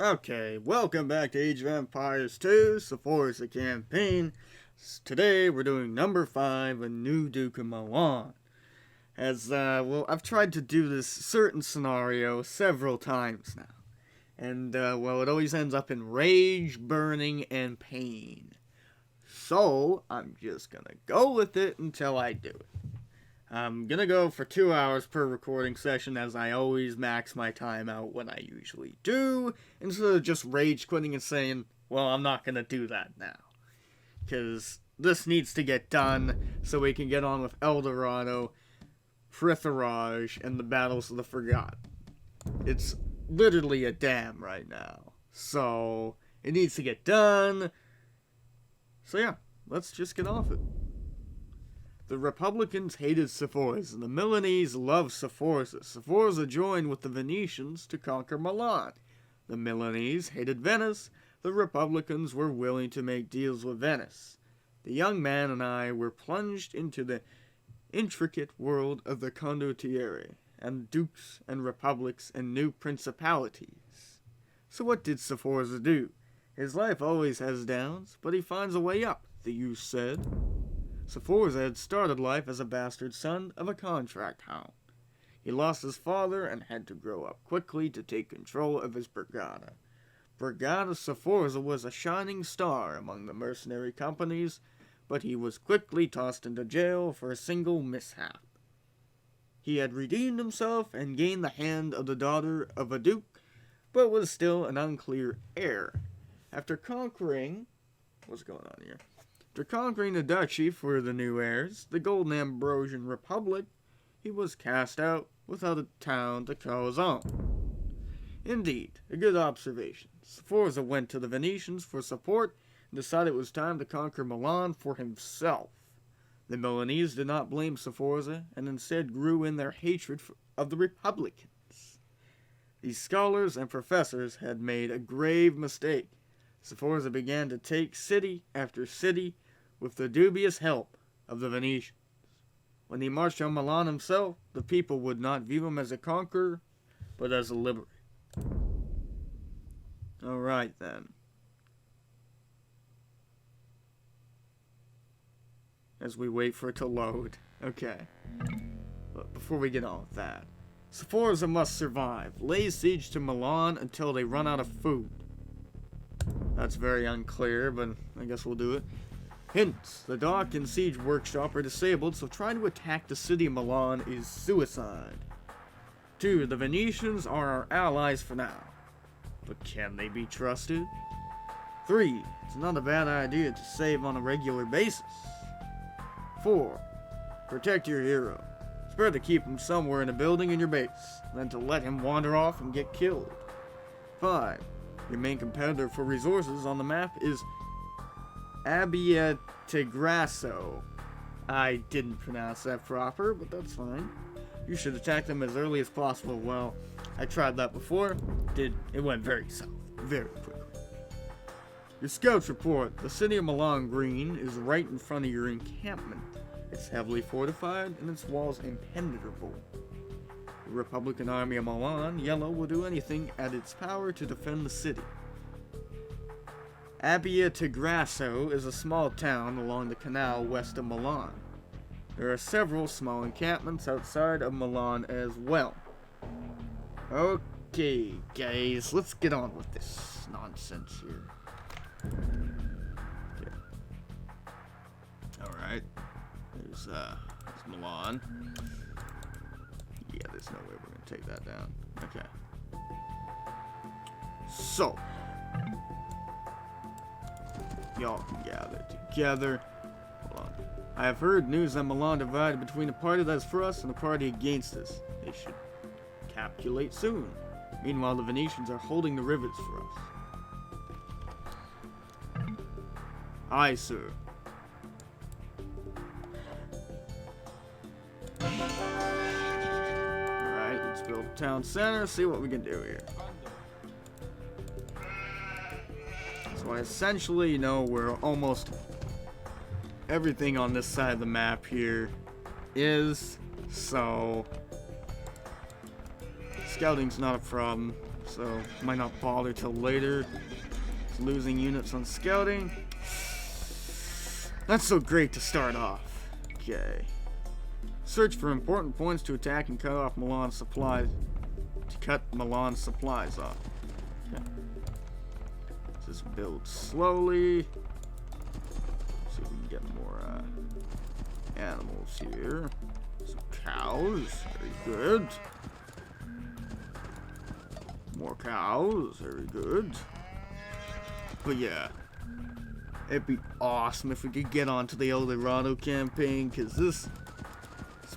Okay, welcome back to Age of Empires 2, Sforza campaign. Today we're doing number 5, a new Duke of Milan. I've tried to do this certain scenario several times now. And, it always ends up in rage, burning, and pain. So, I'm just gonna go with it until I do it. I'm gonna go for 2 hours per recording session, as I always max my time out when I usually do, instead of just rage quitting and saying, well, I'm not gonna do that now. Because this needs to get done so we can get on with El Dorado, Pritharaj, and the Battles of the Forgotten. It's literally a dam right now. So, it needs to get done. So yeah, let's just get off it. The Republicans hated Sforza, and the Milanese loved Sforza. Sforza joined with the Venetians to conquer Milan. The Milanese hated Venice. The Republicans were willing to make deals with Venice. The young man and I were plunged into the intricate world of the condottieri, and dukes and republics and new principalities. So what did Sforza do? His life always has downs, but he finds a way up, the youth said. Sforza had started life as a bastard son of a contract hound. He lost his father and had to grow up quickly to take control of his brigada. Brigada Sforza was a shining star among the mercenary companies, but he was quickly tossed into jail for a single mishap. He had redeemed himself and gained the hand of the daughter of a duke, but was still an unclear heir. After conquering the duchy for the new heirs, the Golden Ambrosian Republic, he was cast out without a town to call his own. Indeed, a good observation. Sforza went to the Venetians for support and decided it was time to conquer Milan for himself. The Milanese did not blame Sforza and instead grew in their hatred of the Republicans. These scholars and professors had made a grave mistake. Sforza began to take city after city with the dubious help of the Venetians. When he marched on Milan himself, the people would not view him as a conqueror, but as a liberator. Alright then. As we wait for it to load. Okay. But before we get on with that, Sforza must survive. Lay siege to Milan until they run out of food. That's very unclear, but I guess we'll do it. Hints: the dock and siege workshop are disabled, so trying to attack the city of Milan is suicide. 2. The Venetians are our allies for now. But can they be trusted? 3. It's not a bad idea to save on a regular basis. 4. Protect your hero. It's better to keep him somewhere in a building in your base than to let him wander off and get killed. 5. Your main competitor for resources on the map is Abbiategrasso. I didn't pronounce that proper, but that's fine. You should attack them as early as possible. Well, I tried that before. It went very south, very quickly. Your scouts report the city of Milan Green is right in front of your encampment. It's heavily fortified and its walls impenetrable. The Republican army of Milan, Yellow, will do anything at its power to defend the city. Abbiategrasso is a small town along the canal west of Milan. There are several small encampments outside of Milan as well. Okay, guys, let's get on with this nonsense here. Okay. Alright. There's Milan. Yeah, there's no way we're gonna take that down. Okay. So, y'all can gather together. Hold on. I have heard news that Milan divided between a party that's for us and a party against us. They should capitulate soon. Meanwhile, the Venetians are holding the rivers for us. Aye, sir. Alright, let's build a town center, see what we can do here. So essentially, we're almost everything on this side of the map here is, so scouting's not a problem. so might not bother till later. It's losing units on scouting. Not so great to start off. Okay. Search for important points to attack and cut off Milan's supplies. To cut Milan's supplies off. Okay. Just build slowly. See if we can get more animals here. Some cows. Very good. More cows. Very good. But yeah. It'd be awesome if we could get onto the El Dorado campaign, because it's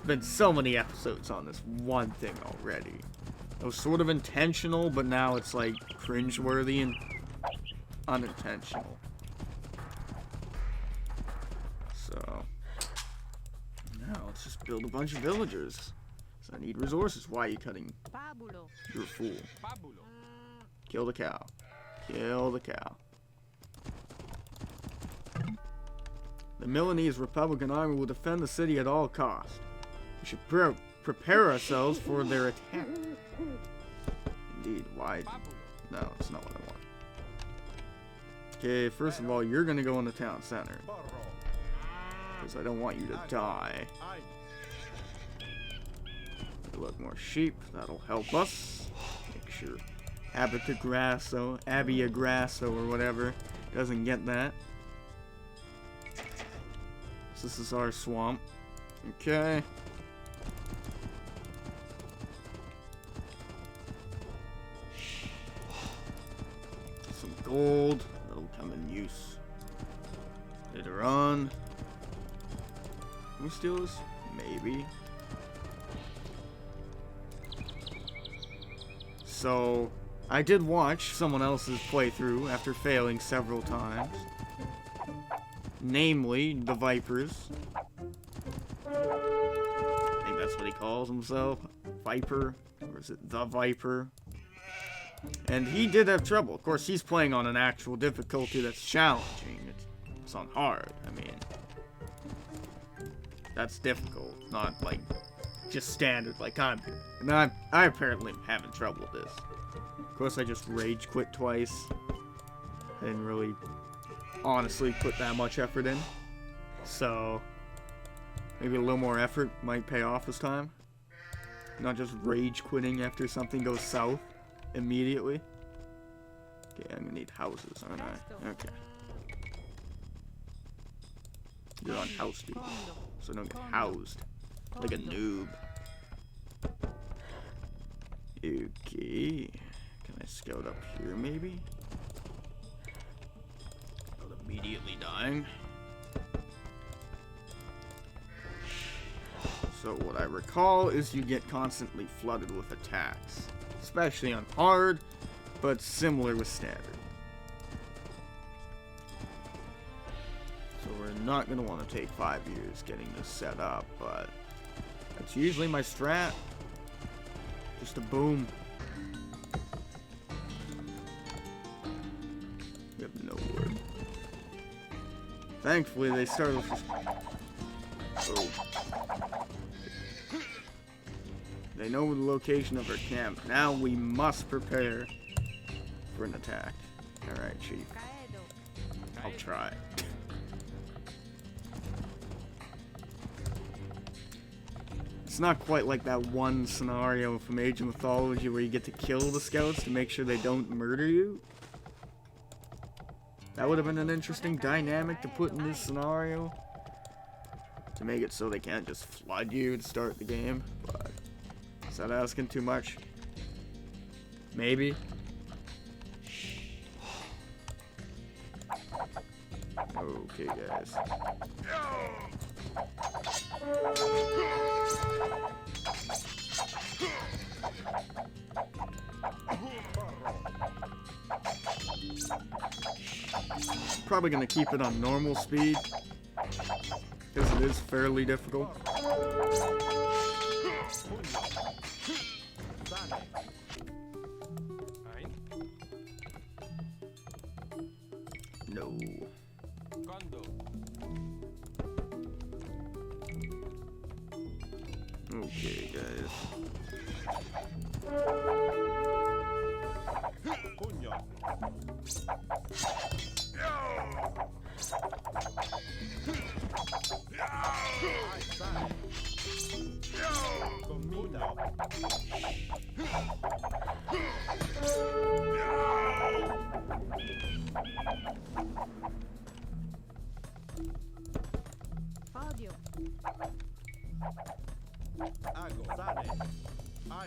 been so many episodes on this one thing already. It was sort of intentional, but now it's like cringeworthy and unintentional. So now let's just build a bunch of villagers. So I need resources. Why are you cutting? You're a fool. Kill the cow. Kill the cow. The Milanese Republican Army will defend the city at all costs. We should prepare ourselves for their attack. Indeed, why? No, that's not what I want. Okay, first of all, you're gonna go in the town center. Because I don't want you to die. Look, more sheep, that'll help us. Make sure Abiagrasso, or whatever, doesn't get that. This is our swamp. Okay. Some gold. That'll come in use later on. Can we steal this? Maybe. So, I did watch someone else's playthrough after failing several times. Namely, the Vipers. I think that's what he calls himself. Viper. Or is it the Viper? And he did have trouble. Of course, he's playing on an actual difficulty that's challenging. It's on hard. I mean, that's difficult. Not like just standard like I'm doing. And I apparently am having trouble with this. Of course, I just rage quit twice. I didn't really honestly put that much effort in, so maybe a little more effort might pay off this time, not just rage quitting after something goes south immediately. Okay, I'm gonna need houses, aren't I? Okay, you're on house duty, so don't get housed like a noob. Okay, can I scout up here maybe? Immediately dying. So what I recall is you get constantly flooded with attacks, especially on hard, but similar with standard. So we're not going to want to take 5 years getting this set up, but that's usually my strat. Just a boom. We have no wood. Thankfully, they started with just... Oh. They know the location of our camp. Now we must prepare for an attack. Alright, Chief. I'll try. It's not quite like that one scenario from Age of Mythology where you get to kill the scouts to make sure they don't murder you. That would have been an interesting dynamic to put in this scenario. To make it so they can't just flood you to start the game. But is that asking too much? Maybe. Okay, guys. Probably gonna keep it on normal speed because it is fairly difficult. No. Okay, guys. Podio. Ago, sane. Ai.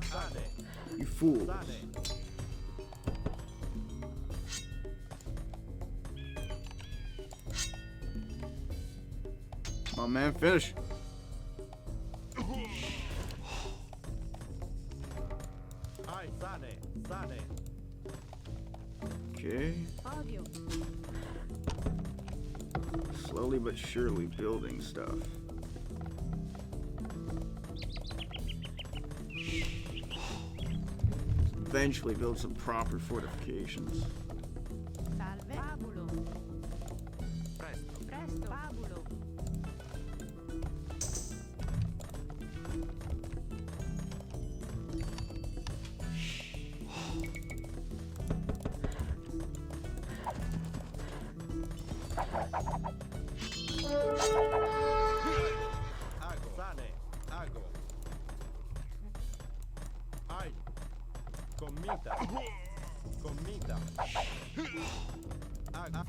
Sane. You fool. Sane. My man, finish. Ai, sane. Sane. Okay. Podio. Slowly but surely building stuff. Eventually build some proper fortifications. Salve. Fabulo. Presto. Presto. Fabulo. Ago, sane. Ago. Ai. Commita. Commita. Aga.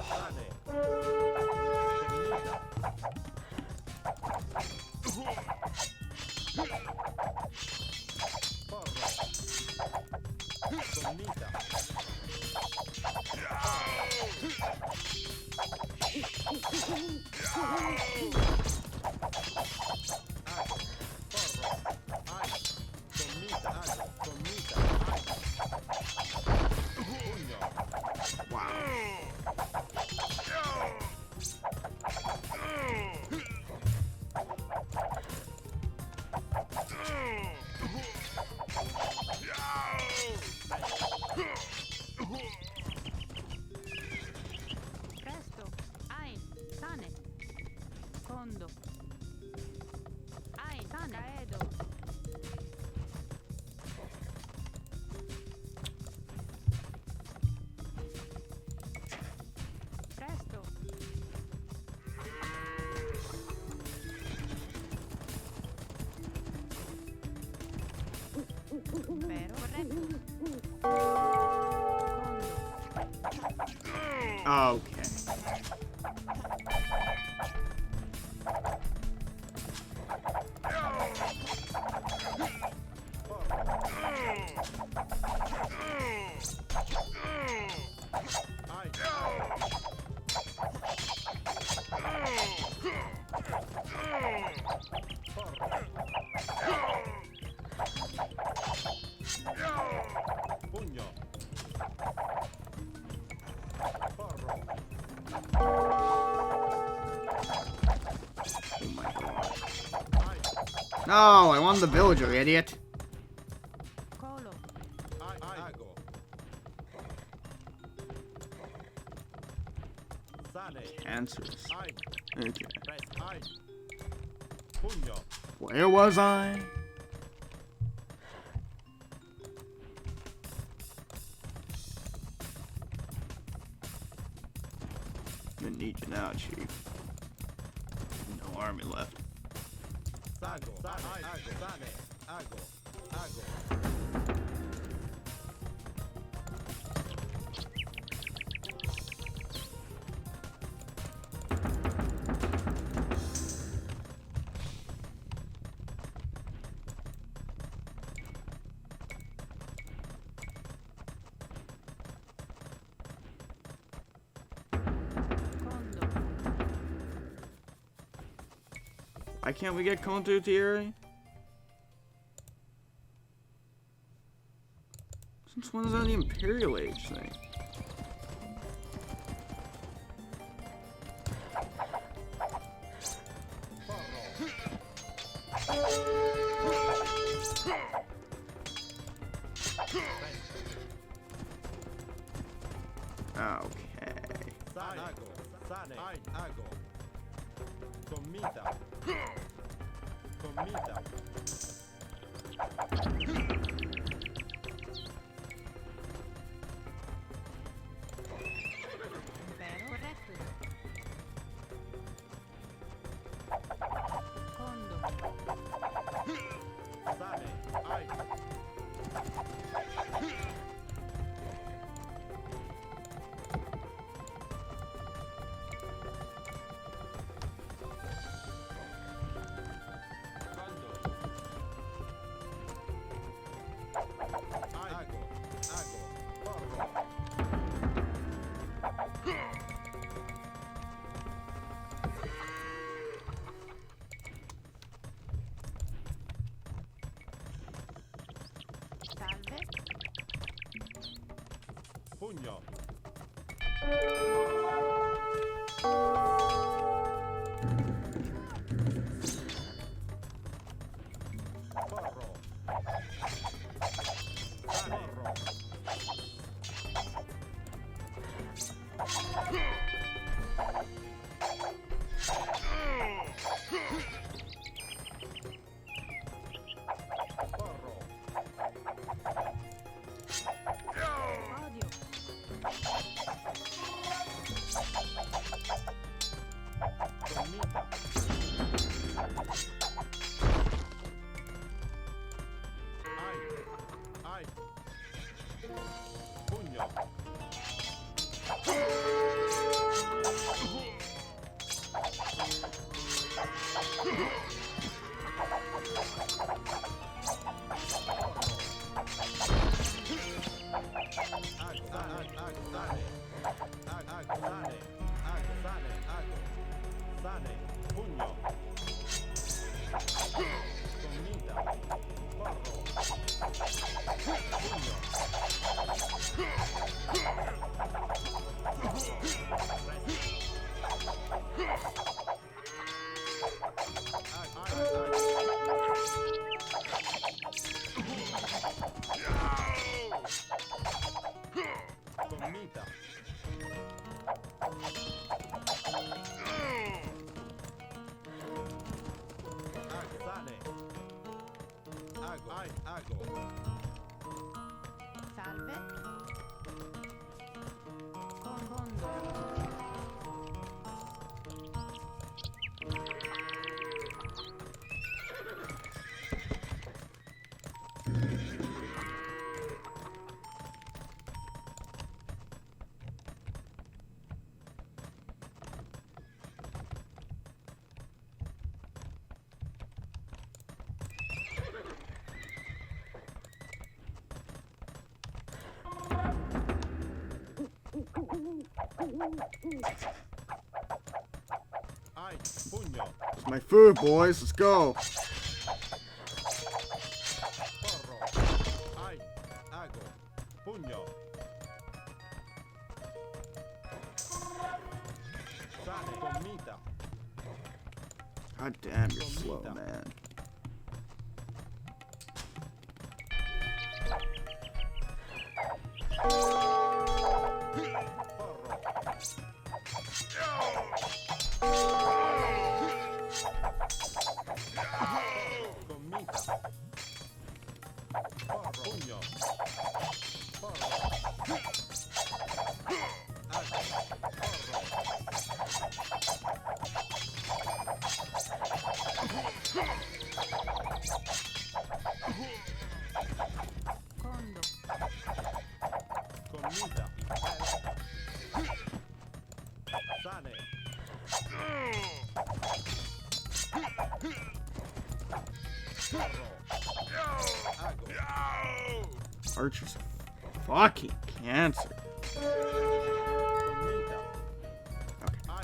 Sane. Commita. Porro. Commita. Ago. Porro. Ai. Commita. Ago. Commita. Ai. Pugno. Presto. Ein. Sane. Condo. Ein. Sane. Caedo. Presto. Vero. Corretto. Condo. Okay. Ai. Pugno. Porro. Oh my god. Ai. No, I wanted the villager, idiot. Colo. Ai. Ago. Sane. Answers. Ai. Okay. Presto. Ai. Pugno. Where was I? I'm gonna need you now, Chief. No army left. Sago. Sane. Ago. Sane. Ago. Ago. Condo. Why can't we get condottieri? Since when is that the Imperial Age thing? Okay. Sago. Sane. Ago. Comita. Comita. Impero. Corretto. Condo. Sane. Ai. Ago. Ago. Porro. Salve. Pugno. Porro. Porro. Porro. Odio. Comita. Ai. Ai. Pugno. Sane, pugno. Comita. Porro. Pugno. Comita. Sane. Ago. Ago. Salve. Confondo. Ai, pugno. It's my food, boys. Let's go. Porro. Ai, ago. Pugno. Sane, comita. God damn, you're slow, man. Comita. Porro. Pugno. Porro. Ago. Porro. Condo. Comita. Sane. Porro. Ago. Archer's fucking cancer. Comita. Ai,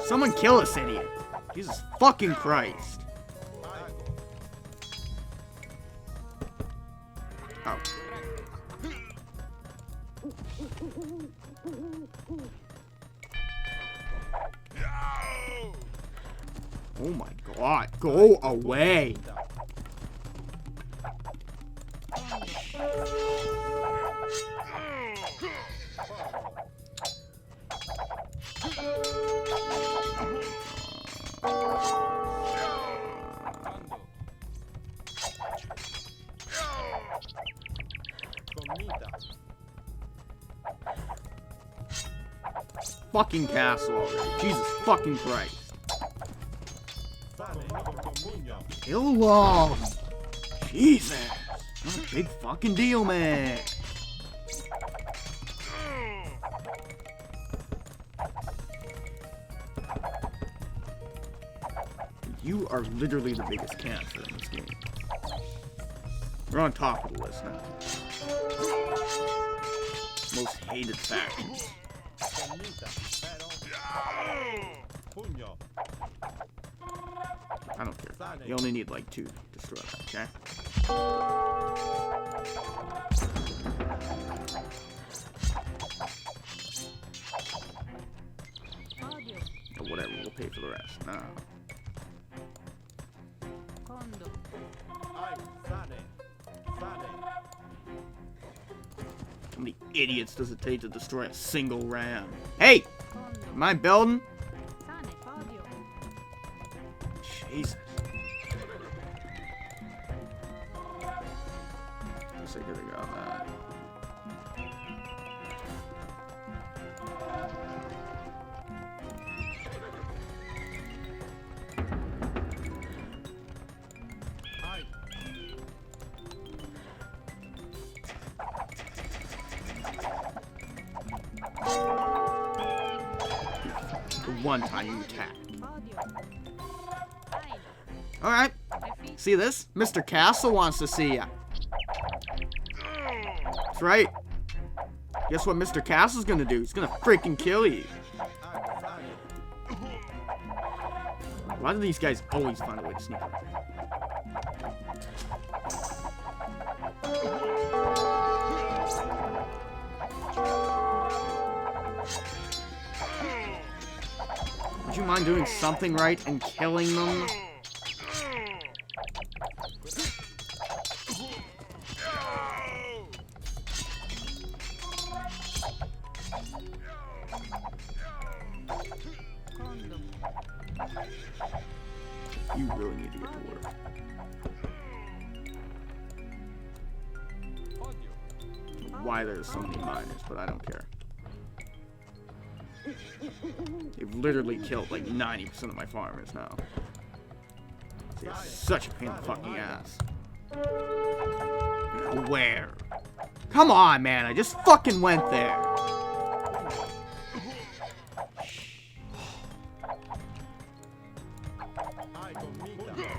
Someone kill this idiot. Jesus fucking Christ. ago. Oh. Oh my god, go away. Comida. Fucking castle already. Jesus fucking Christ. Sane. Comida. Kill him. Jesus. Not a big fucking deal, man. You are literally the biggest cancer in this game. We're on top of the list now. Most hated faction. Comida. Pero. Puño. I don't care. You only need like 2 to destroy that, okay? Audio. Or whatever, we'll pay for the rest. No. Condo. Ay. Sane. Sane. How many idiots does it take to destroy a single ram? Hey! Condo. Am I building? Sane. Audio. Jesus. Guess I could've got that. Ay. The one time you attack. Audio. Fine. Alright. Repeat. See this? Mr. Castle wants to see ya. That's right. Guess what Mr. Castle's gonna do? He's gonna freaking kill you. Ay. Sane. Why do these guys always find a way to sneak up? Would you mind doing something right and killing them? Condo. You really need to get to work. Audio. Why there's so many miners, but I don't care. They've literally killed like 90% of my farmers now. They're such a pain in the fucking ass. Where? Come on, man, I just fucking went there. Ay. Comida.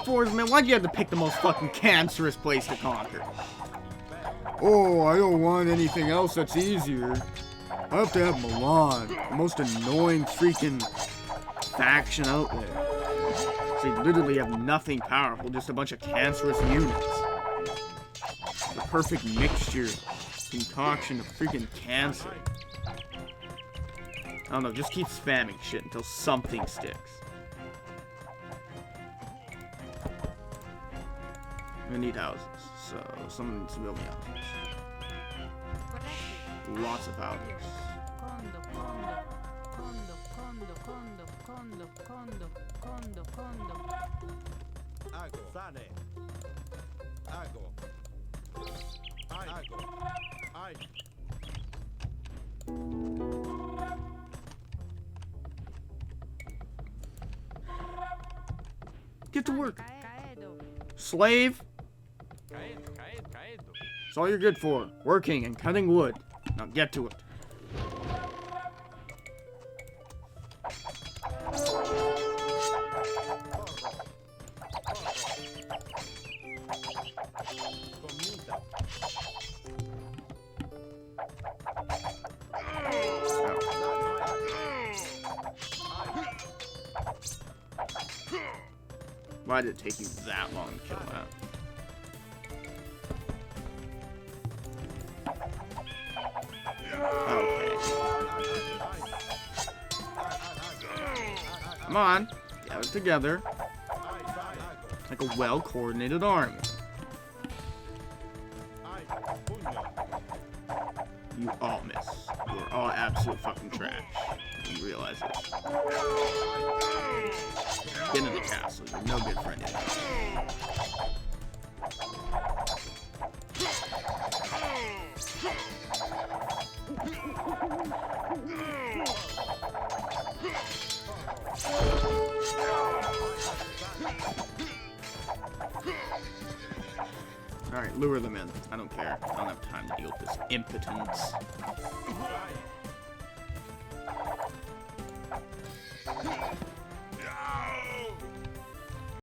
Sforza, man, why'd you have to pick the most fucking cancerous place to conquer? Oh, I don't want anything else that's easier. I have to have Milan, the most annoying freaking faction out there. They literally have nothing powerful, just a bunch of cancerous units. The perfect mixture, concoction of freaking cancer. I don't know, just keep spamming shit until something sticks. I need houses, so someone needs to build me houses. Corrected. Lots of houses. Condo. Condo. Condo. Condo. Condo. Condo. Condo. Condo. Ago. Sane. Ago. Ay. Ago. Ay. Get to work. Caedo. Slave, Caedo. that's all you're good for. Working and cutting wood. Now get to it. Comida. Why did it take you that long to kill that? Come on. Get it together. Ai, ago. Like a well-coordinated army. Ai, pugno. You all miss. You're all absolute fucking trash. You realize this. Get in the castle. You're no good friend anymore. Alright, lure them in. I don't care. I don't have time to deal with this impotence. Ai,